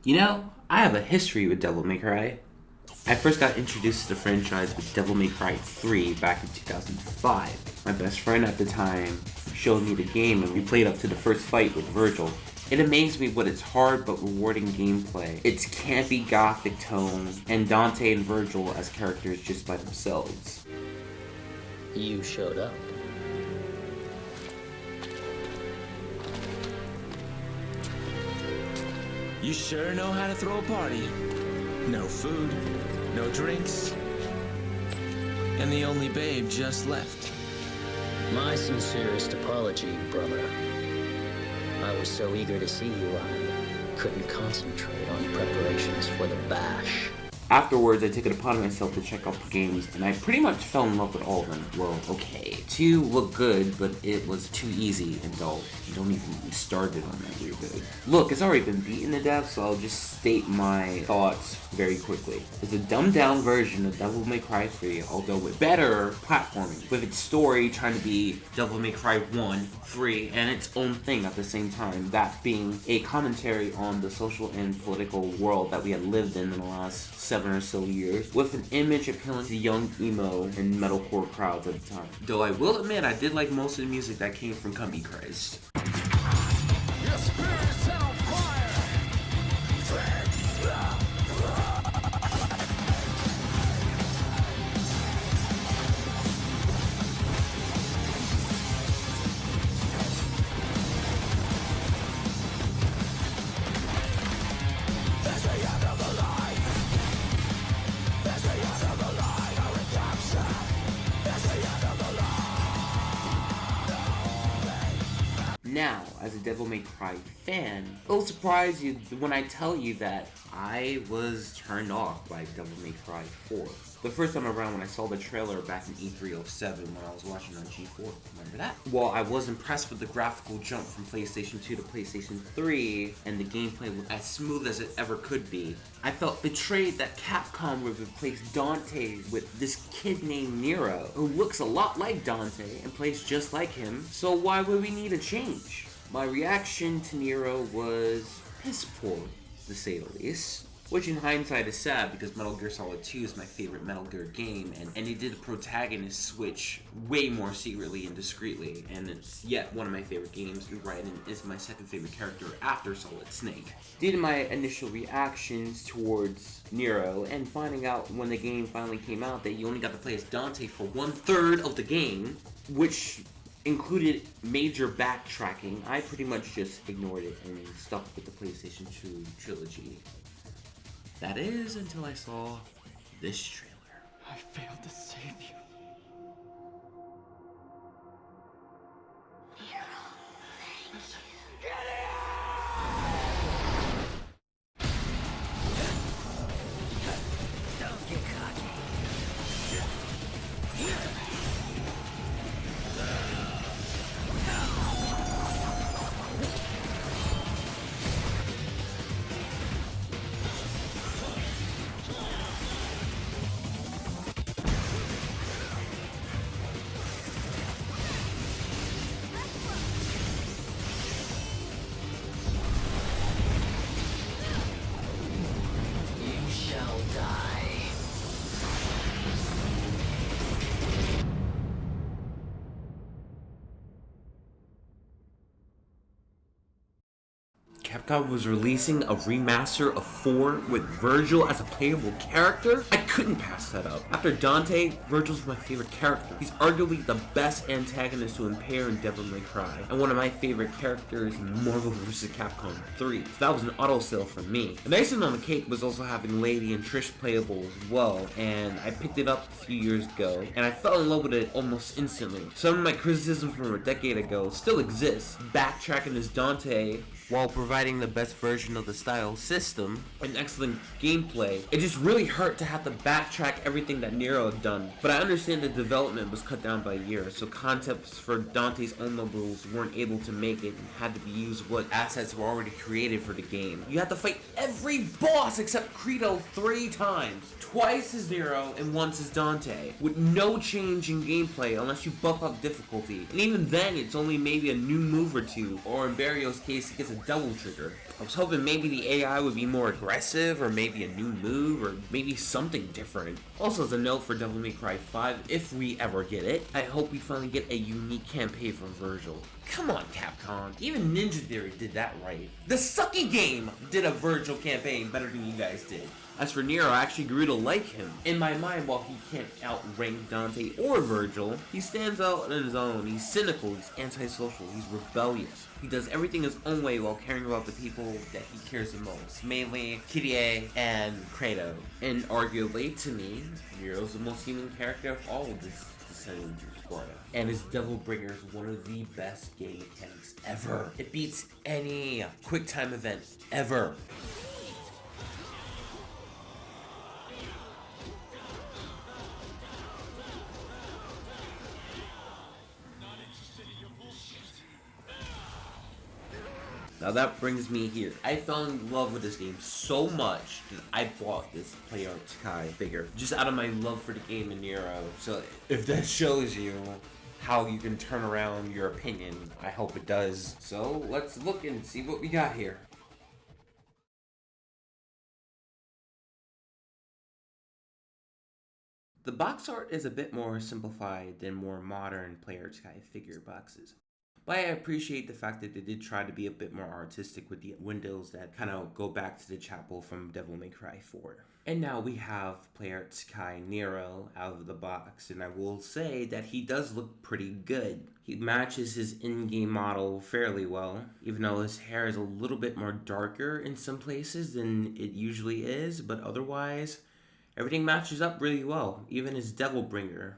You know, I have a history with Devil May Cry. I first got introduced to the franchise with Devil May Cry 3 back in 2005. My best friend at the time showed me the game and we played up to the first fight with Virgil. It amazed me with its hard but rewarding gameplay, its campy gothic tone, and Dante and Virgil as characters just by themselves. You showed up. You sure know how to throw a party. No food, no drinks, and the only babe just left. My sincerest apology, brother. I was so eager to see you, I couldn't concentrate on preparations for the bash. Afterwards, I took it upon myself to check out the games, and I pretty much fell in love with all of them. Well, okay. 2 looked good, but it was too easy and dull. You don't even start it on that real good. Look, it's already been beaten to death, so I'll just state my thoughts very quickly. It's a dumbed down version of Devil May Cry 3, although with better platforming, with its story trying to be Devil May Cry 1, 3, and its own thing at the same time, that being a commentary on the social and political world that we had lived in the last 7 or so years, with an image appealing to young emo and metalcore crowds at the time. Though I will admit I did like most of the music that came from Combichrist. Your spirit's set on fire! Now, as a Devil May Cry fan, it'll surprise you when I tell you that I was turned off by Devil May Cry 4. The first time around when I saw the trailer back in E307 when I was watching on G4. Remember that? While I was impressed with the graphical jump from PlayStation 2 to PlayStation 3 and the gameplay was as smooth as it ever could be, I felt betrayed that Capcom would replace Dante with this kid named Nero, who looks a lot like Dante and plays just like him, so why would we need a change? My reaction to Nero was piss poor, to say the least. Which in hindsight is sad because Metal Gear Solid 2 is my favorite Metal Gear game, and it did the protagonist switch way more secretly and discreetly, and it's yet one of my favorite games, and Raiden is my second favorite character after Solid Snake. Due to my initial reactions towards Nero, and finding out when the game finally came out that you only got to play as Dante for 1/3 of the game, which included major backtracking, I pretty much just ignored it and stuck with the PlayStation 2 trilogy. That is until I saw this trailer. I failed to save you. Don't get cocky. Capcom was releasing a remaster of 4 with Virgil as a playable character? I couldn't pass that up. After Dante, Virgil's my favorite character. He's arguably the best antagonist to impair in Devil May Cry, and one of my favorite characters in Marvel vs. Capcom 3. So that was an autosale for me. The icing on the cake was also having Lady and Trish playable as well, and I picked it up a few years ago, and I fell in love with it almost instantly. Some of my criticisms from a decade ago still exist. Backtracking as Dante while providing the best version of the style system and excellent gameplay. It just really hurt to have to backtrack everything that Nero had done. But I understand the development was cut down by a year, so concepts for Dante's own levels weren't able to make it and had to be used what assets were already created for the game. You had to fight every boss except Credo 3 times. Twice as Nero and once as Dante, with no change in gameplay unless you buff up difficulty. And even then, it's only maybe a new move or two, or in Barrio's case, he gets a a double trigger. I was hoping maybe the AI would be more aggressive, or maybe a new move, or maybe something different. Also, as a note for Devil May Cry 5, if we ever get it, I hope we finally get a unique campaign from Virgil. Come on, Capcom. Even Ninja Theory did that right. The Sucky Game did a Virgil campaign better than you guys did. As for Nero, I actually grew to like him. In my mind, while he can't outrank Dante or Virgil, he stands out on his own. He's cynical, he's antisocial, he's rebellious. He does everything his own way while caring about the people that he cares the most, mainly Kyrie and Kratos. And arguably, to me, Nero's the most human character of all of this descendants of Sparta. And his Devil Bringer is one of the best game mechanics ever. It beats any quick time event ever. Now that brings me here. I fell in love with this game so much that I bought this Play Arts Kai figure just out of my love for the game in Nero. So if that shows you how you can turn around your opinion, I hope it does. So let's look and see what we got here. The box art is a bit more simplified than more modern Play Arts Kai figure boxes. But I appreciate the fact that they did try to be a bit more artistic with the windows that kind of go back to the chapel from Devil May Cry 4. And now we have Play Arts Kai Nero out of the box, and I will say that he does look pretty good. He matches his in-game model fairly well, even though his hair is a little bit more darker in some places than it usually is, but otherwise, everything matches up really well, even his Devil Bringer.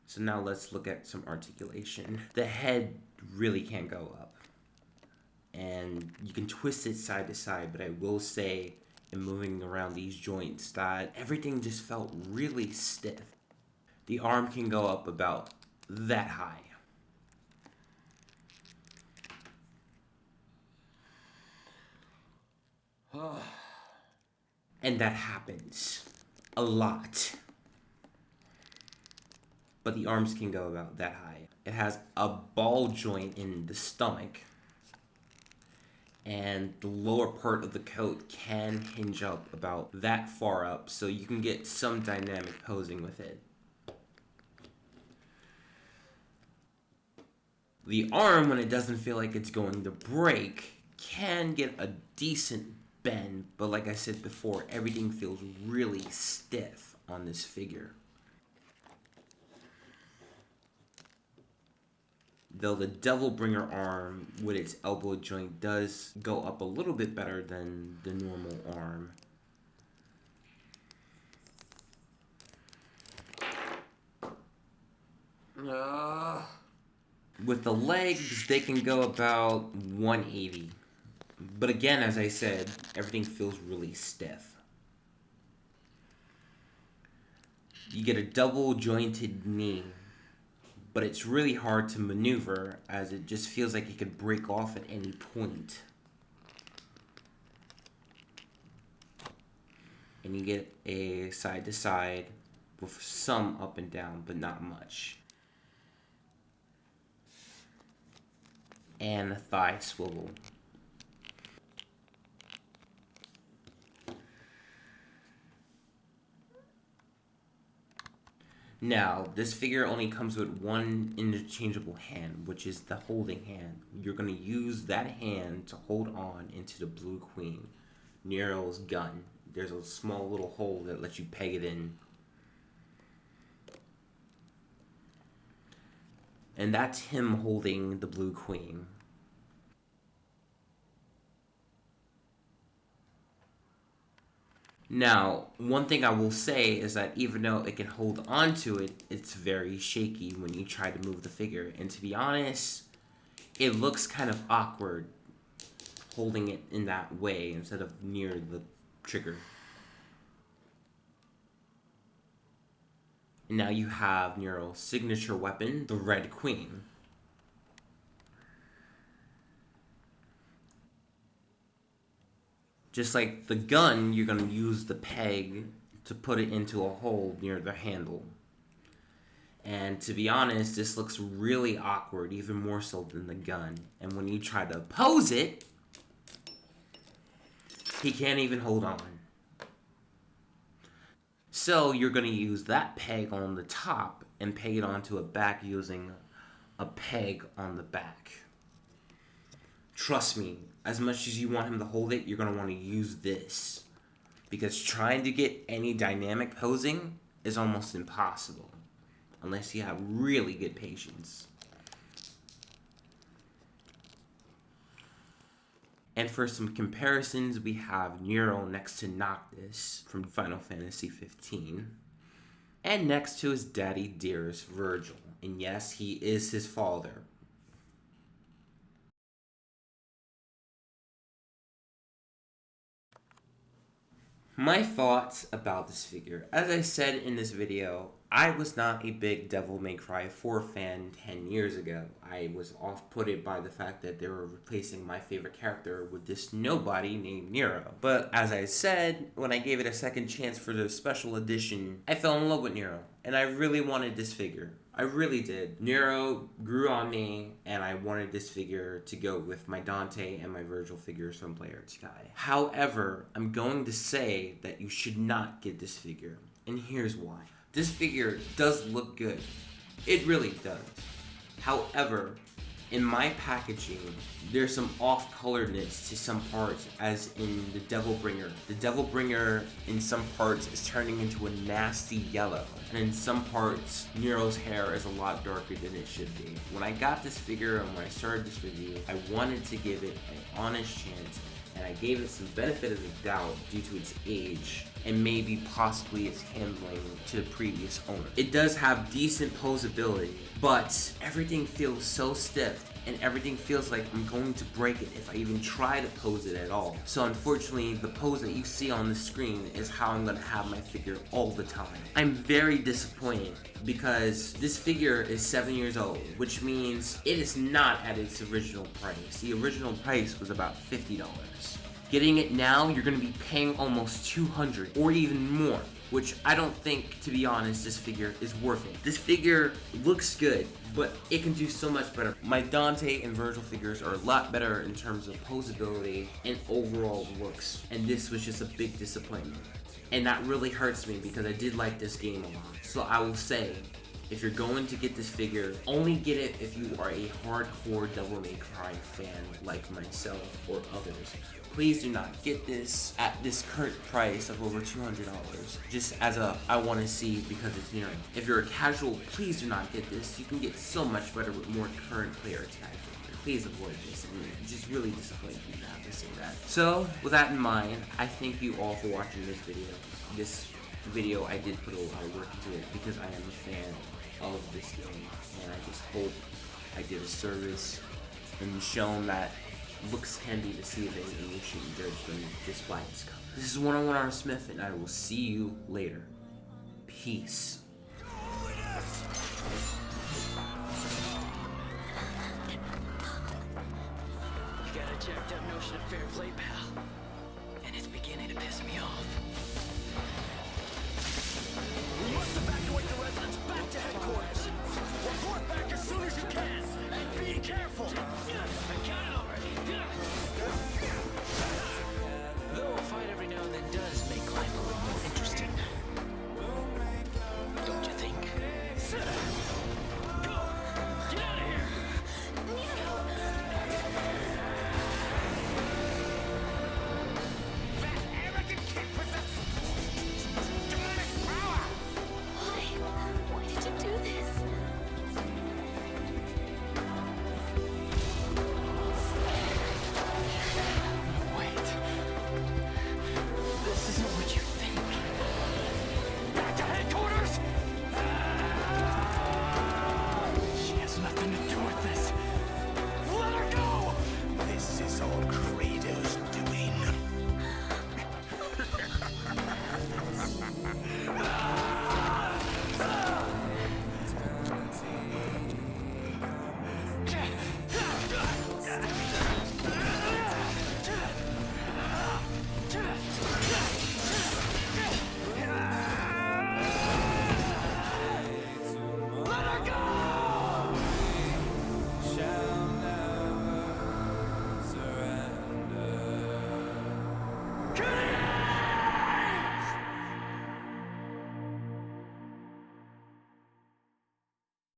So now let's look at some articulation. The head really can't go up. And you can twist it side to side, but I will say, in moving around these joints, that everything just felt really stiff. The arm can go up about that high. And that happens a lot. But the arms can go about that high. It has a ball joint in the stomach, and the lower part of the coat can hinge up about that far up, so you can get some dynamic posing with it. The arm, when it doesn't feel like it's going to break, can get a decent bend, but like I said before, everything feels really stiff on this figure. Though the Devil Bringer arm with its elbow joint does go up a little bit better than the normal arm. With the legs, they can go about 180. But again, as I said, everything feels really stiff. You get a double jointed knee, but it's really hard to maneuver as it just feels like it could break off at any point. And you get a side to side with some up and down, but not much. And a thigh swivel. Now, this figure only comes with one interchangeable hand, which is the holding hand. You're going to use that hand to hold on into the Blue Queen, Nero's gun. There's a small little hole that lets you peg it in. And that's him holding the Blue Queen. Now, one thing I will say is that even though it can hold on to it, it's very shaky when you try to move the figure. And to be honest, it looks kind of awkward holding it in that way instead of near the trigger. And now you have Nero's signature weapon, the Red Queen. Just like the gun, you're going to use the peg to put it into a hole near the handle. And to be honest, this looks really awkward, even more so than the gun. And when you try to pose it, he can't even hold on. So you're going to use that peg on the top and peg it onto a back using a peg on the back. Trust me, as much as you want him to hold it, you're going to want to use this. Because trying to get any dynamic posing is almost impossible. Unless you have really good patience. And for some comparisons, we have Nero next to Noctis from Final Fantasy 15. And next to his daddy dearest, Virgil. And yes, he is his father. My thoughts about this figure. As I said in this video, I was not a big Devil May Cry 4 fan 10 years ago. I was off-putted by the fact that they were replacing my favorite character with this nobody named Nero. But as I said, when I gave it a second chance for the special edition, I fell in love with Nero. And I really wanted this figure. I really did. Nero grew on me, and I wanted this figure to go with my Dante and my Virgil figures from Player Sky. However, I'm going to say that you should not get this figure, and here's why. This figure does look good. It really does. However, in my packaging, there's some off-coloredness to some parts, as in the Devil Bringer. The Devil Bringer in some parts is turning into a nasty yellow, and in some parts, Nero's hair is a lot darker than it should be. When I got this figure and when I started this review, I wanted to give it an honest chance, and I gave it some benefit of the doubt due to its age and maybe possibly its handling to the previous owner. It does have decent posability, but everything feels so stiff and everything feels like I'm going to break it if I even try to pose it at all. So unfortunately, the pose that you see on the screen is how I'm gonna have my figure all the time. I'm very disappointed because this figure is 7 years old, which means it is not at its original price. The original price was about $50. Getting it now, you're gonna be paying almost $200 or even more, which I don't think, to be honest, this figure is worth it. This figure looks good, but it can do so much better. My Dante and Virgil figures are a lot better in terms of posability and overall looks, and this was just a big disappointment. And that really hurts me because I did like this game a lot. So I will say, if you're going to get this figure, only get it if you are a hardcore Devil May Cry fan like myself or others. Please do not get this at this current price of over $200, just as a I want to see because it's Nero. If you're a casual, please do not get this. You can get so much better with more current player attachment. Please avoid this, and it just really disappoints me to have to say that. So, with that in mind, I thank you all for watching this video. This video, I did put a lot of work into it because I am a fan of this game, and I just hope I did a service and shown that looks can be deceiving and you shouldn't judge them just by its cover. This is 101 R. Smith, and I will see you later. Peace. You got a jacked up notion of fair play, pal. And it's beginning to piss me off. We must evacuate the residents back to headquarters. Report back as soon as you can, and be careful. I got it.